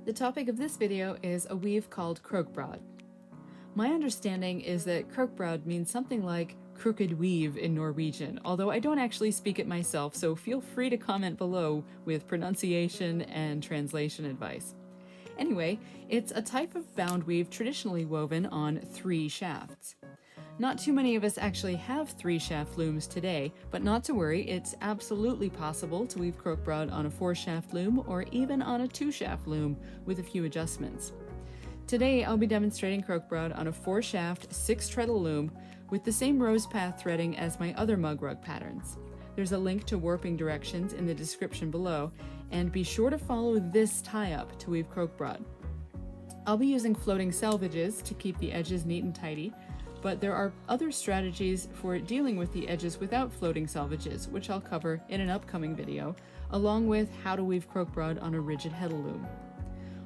The topic of this video is a weave called Krokbragd. My understanding is that Krokbragd means something like crooked weave in Norwegian, although I don't actually speak it myself, so feel free to comment below with pronunciation and translation advice. Anyway, it's a type of bound weave traditionally woven on 3 shafts. Not too many of us actually have 3-shaft looms today, but not to worry, it's absolutely possible to weave Krokbragd on a 4-shaft loom or even on a 2-shaft loom with a few adjustments. Today I'll be demonstrating Krokbragd on a 4-shaft 6-treadle loom with the same rose path threading as my other mug rug patterns. There's a link to warping directions in the description below, and be sure to follow this tie-up to weave Krokbragd. I'll be using floating selvedges to keep the edges neat and tidy, but there are other strategies for dealing with the edges without floating selvedges, which I'll cover in an upcoming video, along with how to weave Krokbragd on a rigid heddle loom.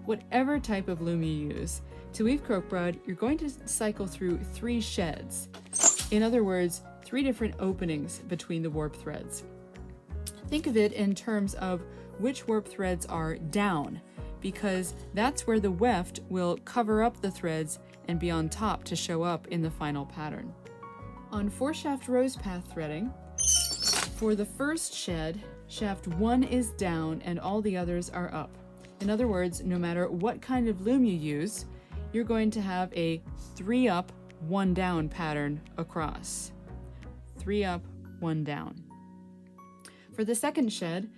Whatever type of loom you use, to weave Krokbragd, you're going to cycle through 3 sheds. In other words, 3 different openings between the warp threads. Think of it in terms of which warp threads are down, because that's where the weft will cover up the threads and be on top to show up in the final pattern. On 4-shaft rose path threading, for the first shed, shaft 1 is down and all the others are up. In other words, no matter what kind of loom you use, you're going to have a 3 up, 1 down pattern across. 3 up, 1 down. For the second shed,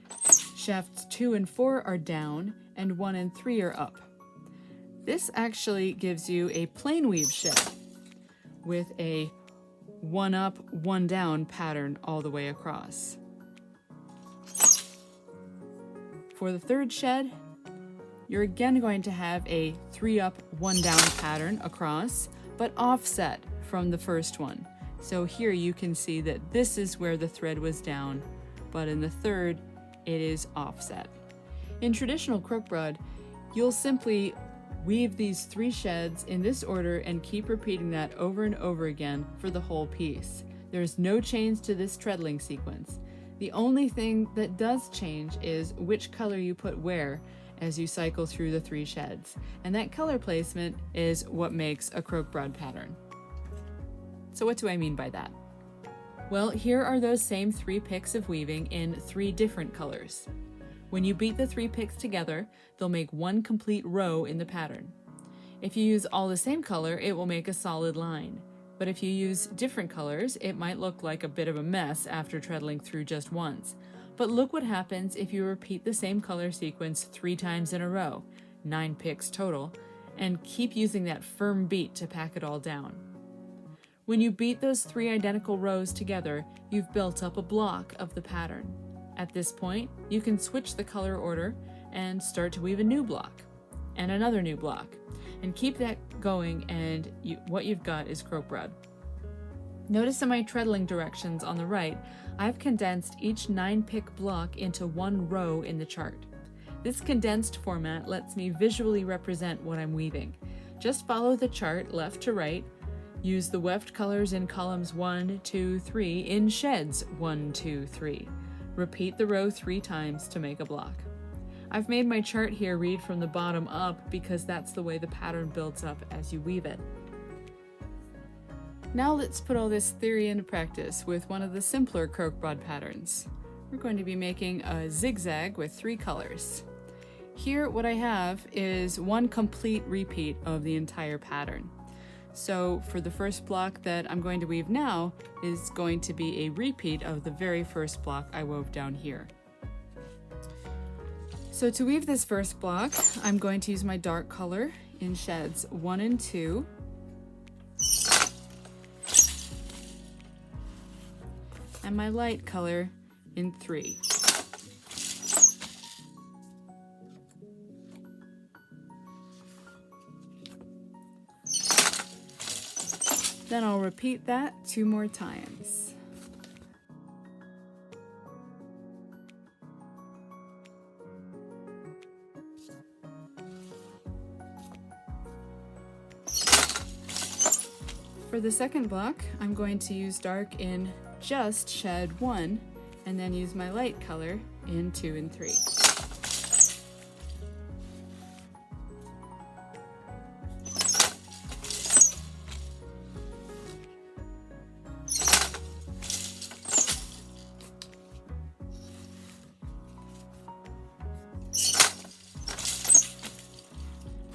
shafts 2 and 4 are down and 1 and 3 are up. This actually gives you a plain weave shed with a 1 up, 1 down pattern all the way across. For the third shed, you're again going to have a 3 up, 1 down pattern across, but offset from the first one. So here you can see that this is where the thread was down, but in the third, it is offset. In traditional Krokbragd, you'll simply weave these 3 sheds in this order and keep repeating that over and over again for the whole piece. There's no change to this treadling sequence. The only thing that does change is which color you put where as you cycle through the 3 sheds, and that color placement is what makes a Krokbragd pattern. So what do I mean by that? Well, here are those same 3 picks of weaving in 3 different colors. When you beat the 3 picks together, they'll make 1 complete row in the pattern. If you use all the same color, it will make a solid line. But if you use different colors, it might look like a bit of a mess after treadling through just once. But look what happens if you repeat the same color sequence 3 times in a row, 9 picks total, and keep using that firm beat to pack it all down. When you beat those 3 identical rows together, you've built up a block of the pattern. At this point, you can switch the color order and start to weave a new block and another new block, and keep that going, and what you've got is Krokbragd. Notice in my treadling directions on the right, I've condensed each 9-pick block into 1 row in the chart. This condensed format lets me visually represent what I'm weaving. Just follow the chart left to right, use the weft colors in columns 1, 2, 3 in sheds 1, 2, 3. Repeat the row 3 times to make a block. I've made my chart here read from the bottom up because that's the way the pattern builds up as you weave it. Now let's put all this theory into practice with one of the simpler Krokbragd patterns. We're going to be making a zigzag with 3 colors. Here what I have is 1 complete repeat of the entire pattern. So for the first block that I'm going to weave now is going to be a repeat of the very first block I wove down here. So to weave this first block, I'm going to use my dark color in sheds 1 and 2. And my light color in 3. Then I'll repeat that 2 more times. For the second block, I'm going to use dark in just shed 1 and then use my light color in 2 and 3.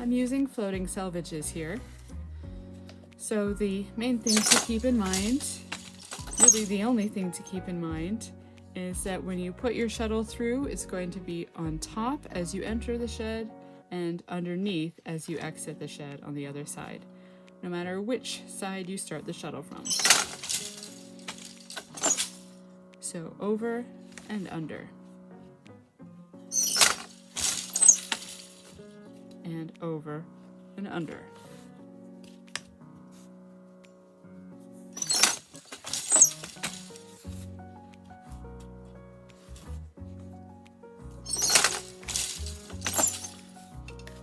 I'm using floating selvedges here. So the main thing to keep in mind, really the only thing to keep in mind, is that when you put your shuttle through, it's going to be on top as you enter the shed and underneath as you exit the shed on the other side, no matter which side you start the shuttle from. So over and under. And over and under.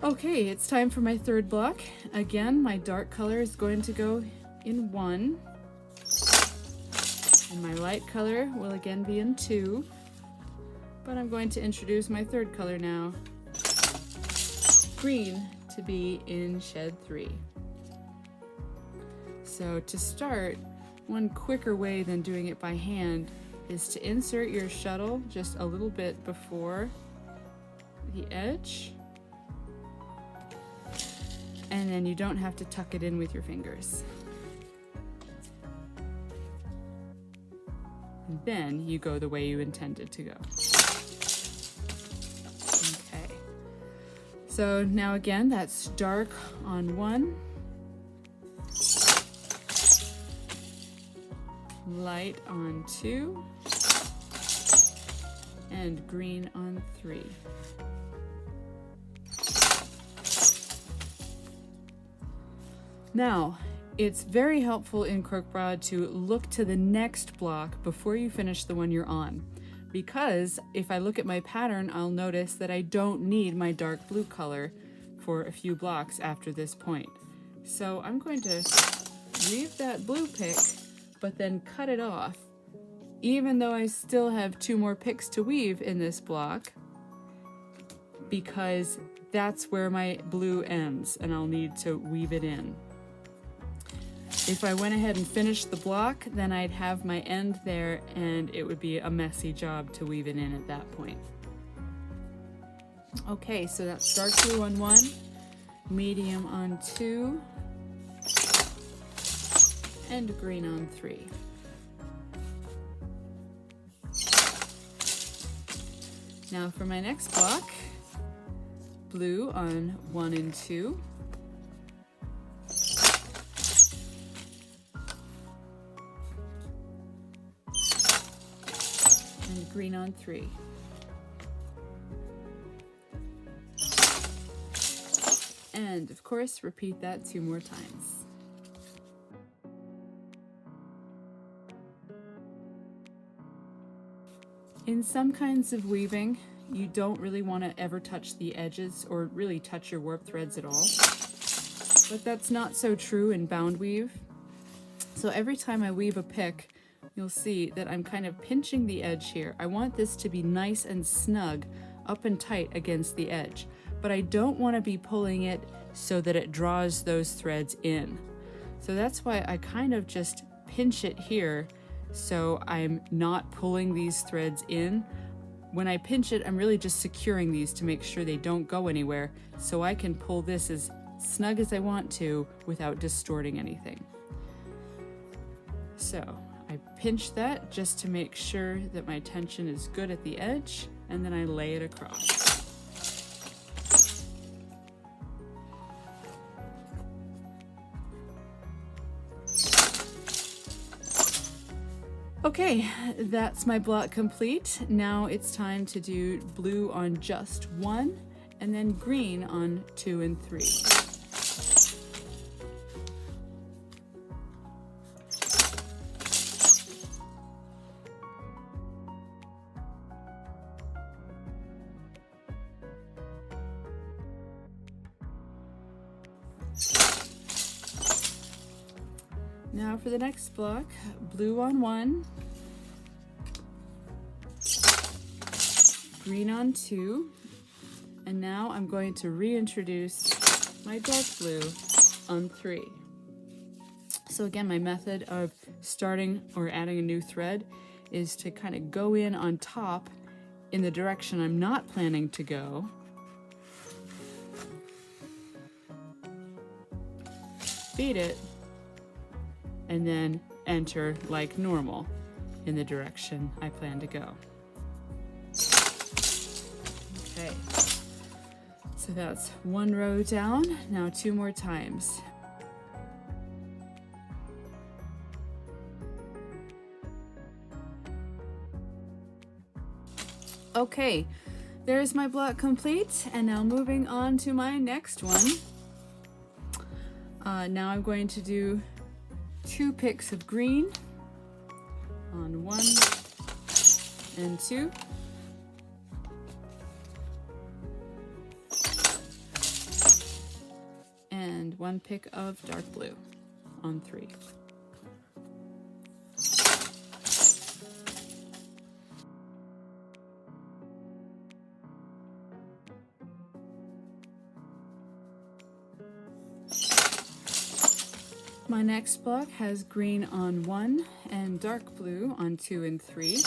Okay, it's time for my third block. Again, my dark color is going to go in 1, and my light color will again be in 2, but I'm going to introduce my third color now, green, to be in shed 3. So to start, one quicker way than doing it by hand is to insert your shuttle just a little bit before the edge, and then you don't have to tuck it in with your fingers. And then you go the way you intended to go. Okay. So now again, that's dark on 1, light on 2, and green on 3. Now, it's very helpful in Krokbragd to look to the next block before you finish the one you're on, because if I look at my pattern, I'll notice that I don't need my dark blue color for a few blocks after this point. So I'm going to leave that blue pick, but then cut it off, even though I still have 2 more picks to weave in this block, because that's where my blue ends and I'll need to weave it in. If I went ahead and finished the block, then I'd have my end there and it would be a messy job to weave it in at that point. Okay, so that's dark blue on 1, medium on 2, and green on 3. Now for my next block, blue on 1 and 2, and green on 3. And of course, repeat that 2 more times. In some kinds of weaving, you don't really want to ever touch the edges or really touch your warp threads at all. But that's not so true in bound weave. So every time I weave a pick, you'll see that I'm kind of pinching the edge here. I want this to be nice and snug, up and tight against the edge, but I don't want to be pulling it so that it draws those threads in. So that's why I kind of just pinch it here so I'm not pulling these threads in. When I pinch it, I'm really just securing these to make sure they don't go anywhere, so I can pull this as snug as I want to without distorting anything. So I pinch that just to make sure that my tension is good at the edge, and then I lay it across. Okay, that's my block complete. Now it's time to do blue on just 1, and then green on 2 and 3. Now for the next block, blue on 1, green on 2, and now I'm going to reintroduce my dark blue on 3. So again, my method of starting or adding a new thread is to kind of go in on top in the direction I'm not planning to go, beat it, and then enter like normal in the direction I plan to go. Okay, so that's one row down. Now 2 more times. Okay, there's my block complete, and now moving on to my next one. Now I'm going to do 2 picks of green on 1 and 2. And 1 pick of dark blue on 3. My next block has green on 1 and dark blue on 2 and 3.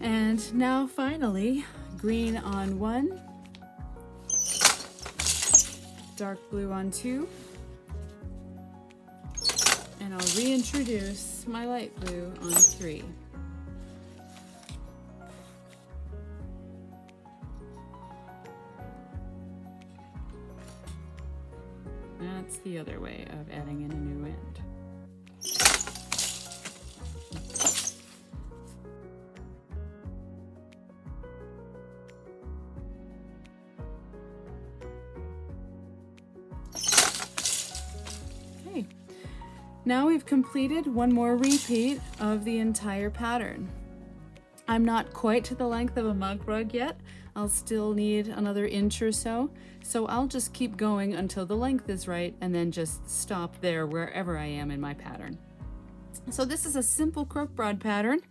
And now finally, green on 1, dark blue on 2, and I'll reintroduce my light blue on 3. That's the other way of adding in a new end. Now we've completed one more repeat of the entire pattern. I'm not quite to the length of a mug rug yet. I'll still need another inch or so I'll just keep going until the length is right and then just stop there wherever I am in my pattern. So this is a simple Krokbragd pattern.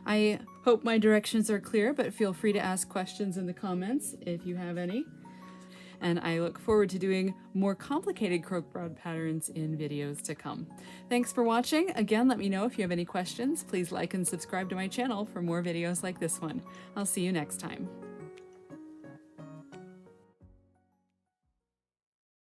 I hope my directions are clear, but feel free to ask questions in the comments if you have any. And I look forward to doing more complicated Krokbragd patterns in videos to come. Thanks for watching. Again, let me know if you have any questions. Please like and subscribe to my channel for more videos like this one. I'll see you next time.